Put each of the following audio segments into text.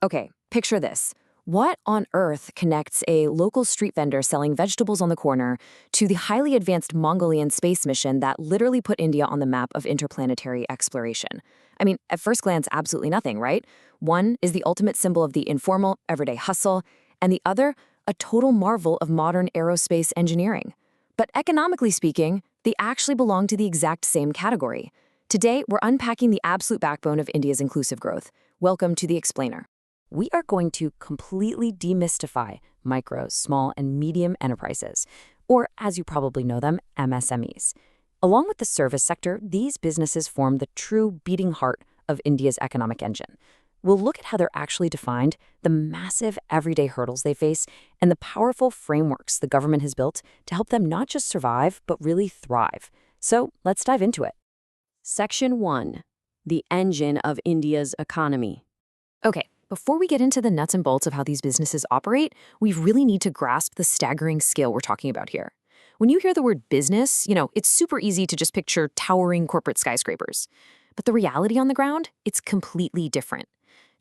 Okay, picture this. What on earth connects a local street vendor selling vegetables on the corner to the highly advanced Mongolian space mission that literally put India on the map of interplanetary exploration? I mean, at first glance, absolutely nothing, right? One is the ultimate symbol of the informal, everyday hustle, and the other, a total marvel of modern aerospace engineering. But economically speaking, they actually belong to the exact same category. Today, we're unpacking the absolute backbone of India's inclusive growth. Welcome to The Explainer. We are going to completely demystify micro, small, and medium enterprises, or as you probably know them, MSMEs. Along with the service sector, these businesses form the true beating heart of India's economic engine. We'll look at how they're actually defined, the massive everyday hurdles they face, and the powerful frameworks the government has built to help them not just survive, but really thrive. So let's dive into it. Section 1. The engine of India's economy. Okay. Before we get into the nuts and bolts of how these businesses operate, we really need to grasp the staggering scale we're talking about here. When you hear the word business, it's super easy to just picture towering corporate skyscrapers. But the reality on the ground, it's completely different.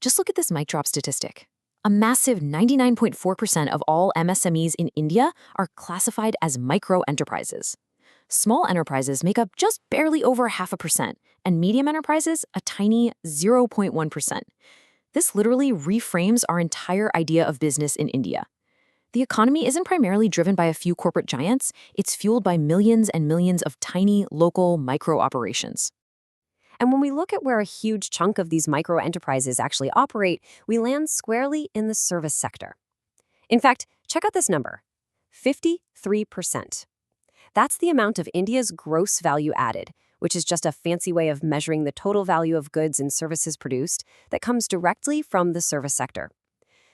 Just look at this mic drop statistic. A massive 99.4% of all MSMEs in India are classified as micro enterprises. Small enterprises make up just barely over 0.5%, and medium enterprises a tiny 0.1%. This literally reframes our entire idea of business in India. The economy isn't primarily driven by a few corporate giants, it's fueled by millions and millions of tiny, local, micro operations. And when we look at where a huge chunk of these micro enterprises actually operate, we land squarely in the service sector. In fact, check out this number, 53%. That's the amount of India's gross value added, which is just a fancy way of measuring the total value of goods and services produced that comes directly from the service sector.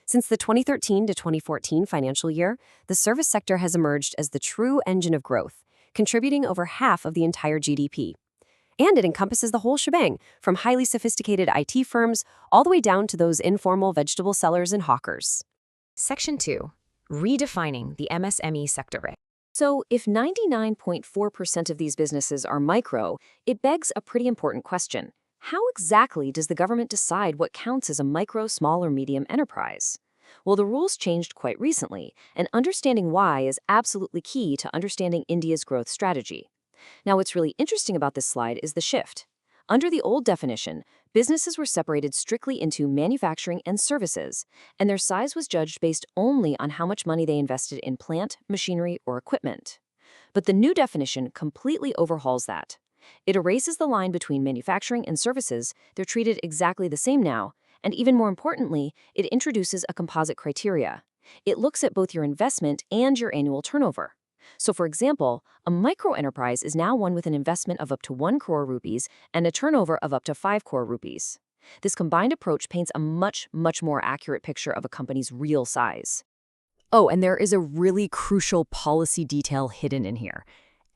Since the 2013 to 2014 financial year, the service sector has emerged as the true engine of growth, contributing over half of the entire GDP. And it encompasses the whole shebang, from highly sophisticated IT firms all the way down to those informal vegetable sellers and hawkers. Section 2. Redefining the MSME sector. So if 99.4% of these businesses are micro, it begs a pretty important question. How exactly does the government decide what counts as a micro, small, or medium enterprise? Well, the rules changed quite recently, and understanding why is absolutely key to understanding India's growth strategy. Now, what's really interesting about this slide is the shift. Under the old definition, businesses were separated strictly into manufacturing and services, and their size was judged based only on how much money they invested in plant, machinery, or equipment. But the new definition completely overhauls that. It erases the line between manufacturing and services. They're treated exactly the same now, and even more importantly, it introduces a composite criteria. It looks at both your investment and your annual turnover. So for example, a micro-enterprise is now one with an investment of up to 1 crore rupees and a turnover of up to 5 crore rupees. This combined approach paints a much more accurate picture of a company's real size. Oh, and there is a really crucial policy detail hidden in here.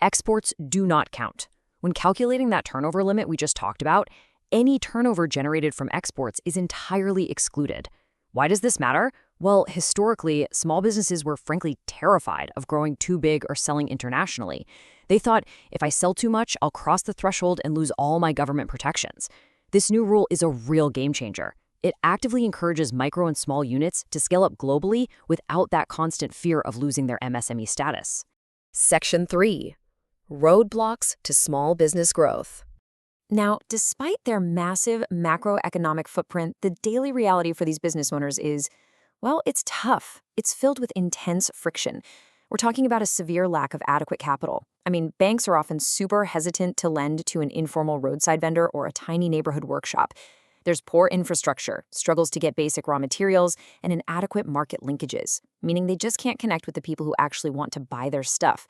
Exports do not count. When calculating that turnover limit we just talked about, any turnover generated from exports is entirely excluded. Why does this matter? Well, historically, small businesses were frankly terrified of growing too big or selling internationally. They thought, if I sell too much, I'll cross the threshold and lose all my government protections. This new rule is a real game changer. It actively encourages micro and small units to scale up globally without that constant fear of losing their MSME status. Section 3. Roadblocks to small business growth. Now, despite their massive macroeconomic footprint, the daily reality for these business owners is, well, it's tough. It's filled with intense friction. We're talking about a severe lack of adequate capital. I mean, banks are often super hesitant to lend to an informal roadside vendor or a tiny neighborhood workshop. There's poor infrastructure, struggles to get basic raw materials, and inadequate market linkages, meaning they just can't connect with the people who actually want to buy their stuff.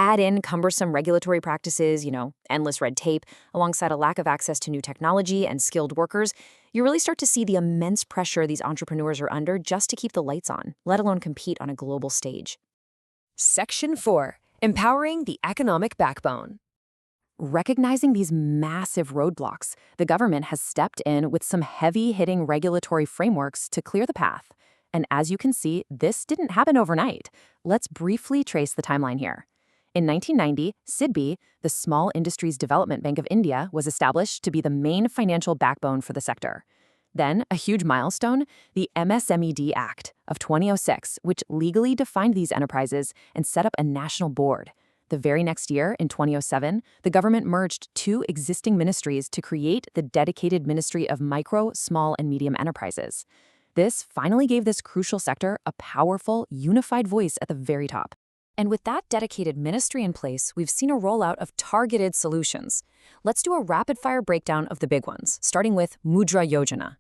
Add in cumbersome regulatory practices, endless red tape, alongside a lack of access to new technology and skilled workers, you really start to see the immense pressure these entrepreneurs are under just to keep the lights on, let alone compete on a global stage. Section 4. Empowering the economic backbone. Recognizing these massive roadblocks, the government has stepped in with some heavy-hitting regulatory frameworks to clear the path. And as you can see, this didn't happen overnight. Let's briefly trace the timeline here. In 1990, SIDBI, the Small Industries Development Bank of India, was established to be the main financial backbone for the sector. Then, a huge milestone, the MSMED Act of 2006, which legally defined these enterprises and set up a national board. The very next year, in 2007, the government merged two existing ministries to create the dedicated Ministry of Micro, Small, and Medium Enterprises. This finally gave this crucial sector a powerful, unified voice at the very top. And with that dedicated ministry in place, we've seen a rollout of targeted solutions. Let's do a rapid-fire breakdown of the big ones, starting with Mudra Yojana.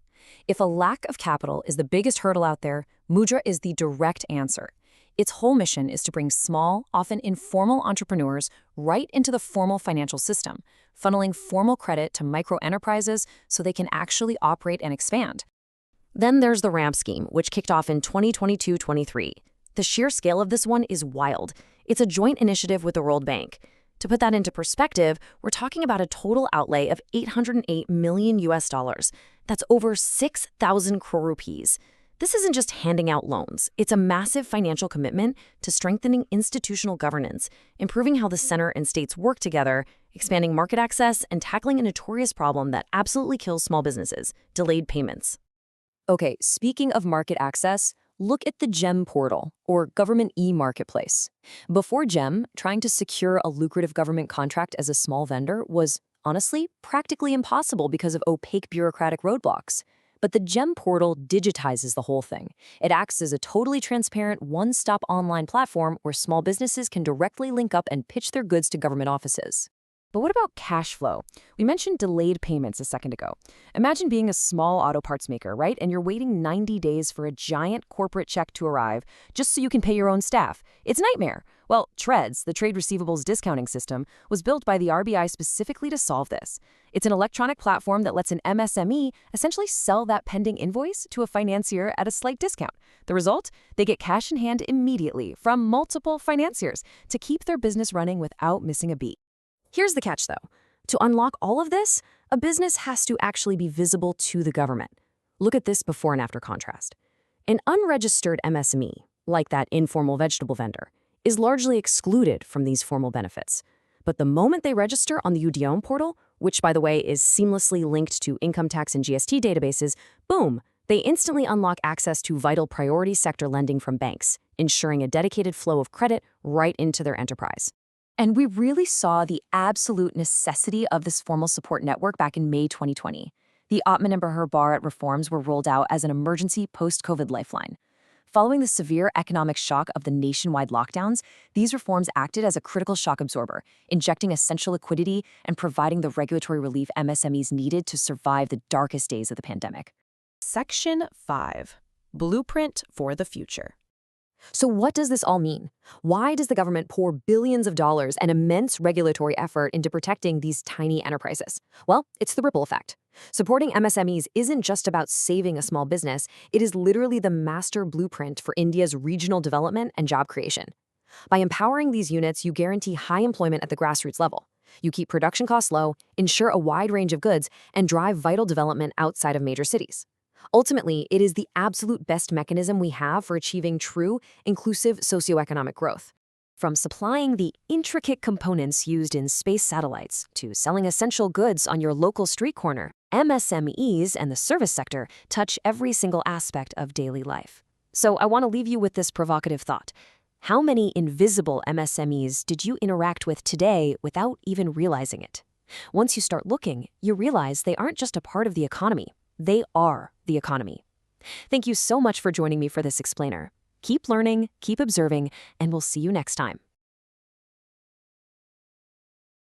If a lack of capital is the biggest hurdle out there, Mudra is the direct answer. Its whole mission is to bring small, often informal entrepreneurs right into the formal financial system, funneling formal credit to micro-enterprises so they can actually operate and expand. Then there's the RAMP scheme, which kicked off in 2022-23. The sheer scale of this one is wild. It's a joint initiative with the World Bank. To put that into perspective, we're talking about a total outlay of $808 million US. That's over 6,000 crore rupees. This isn't just handing out loans. It's a massive financial commitment to strengthening institutional governance, improving how the center and states work together, expanding market access, and tackling a notorious problem that absolutely kills small businesses: delayed payments. Okay, speaking of market access, look at the GEM portal, or Government e-Marketplace. Before GEM, trying to secure a lucrative government contract as a small vendor was, honestly, practically impossible because of opaque bureaucratic roadblocks. But the GEM portal digitizes the whole thing. It acts as a totally transparent, one-stop online platform where small businesses can directly link up and pitch their goods to government offices. But what about cash flow? We mentioned delayed payments a second ago. Imagine being a small auto parts maker, right? And you're waiting 90 days for a giant corporate check to arrive just so you can pay your own staff. It's a nightmare. Well, TREDS, the Trade Receivables Discounting System, was built by the RBI specifically to solve this. It's an electronic platform that lets an MSME essentially sell that pending invoice to a financier at a slight discount. The result? They get cash in hand immediately from multiple financiers to keep their business running without missing a beat. Here's the catch, though. To unlock all of this, a business has to actually be visible to the government. Look at this before and after contrast. An unregistered MSME, like that informal vegetable vendor, is largely excluded from these formal benefits. But the moment they register on the UDOM portal, which, by the way, is seamlessly linked to income tax and GST databases, boom, they instantly unlock access to vital priority sector lending from banks, ensuring a dedicated flow of credit right into their enterprise. And we really saw the absolute necessity of this formal support network back in May 2020. The Atman and Bahar Bharat reforms were rolled out as an emergency post-COVID lifeline. Following the severe economic shock of the nationwide lockdowns, these reforms acted as a critical shock absorber, injecting essential liquidity and providing the regulatory relief MSMEs needed to survive the darkest days of the pandemic. Section 5. Blueprint for the Future. So what does this all mean? Why does the government pour billions of dollars and immense regulatory effort into protecting these tiny enterprises? Well, it's the ripple effect. Supporting MSMEs isn't just about saving a small business, it is literally the master blueprint for India's regional development and job creation. By empowering these units, you guarantee high employment at the grassroots level. You keep production costs low, ensure a wide range of goods, and drive vital development outside of major cities. Ultimately, it is the absolute best mechanism we have for achieving true, inclusive socioeconomic growth. From supplying the intricate components used in space satellites to selling essential goods on your local street corner, MSMEs and the service sector touch every single aspect of daily life. So I want to leave you with this provocative thought. How many invisible MSMEs did you interact with today without even realizing it? Once you start looking, you realize they aren't just a part of the economy. They are the economy. Thank you so much for joining me for this explainer. Keep learning, keep observing, and we'll see you next time.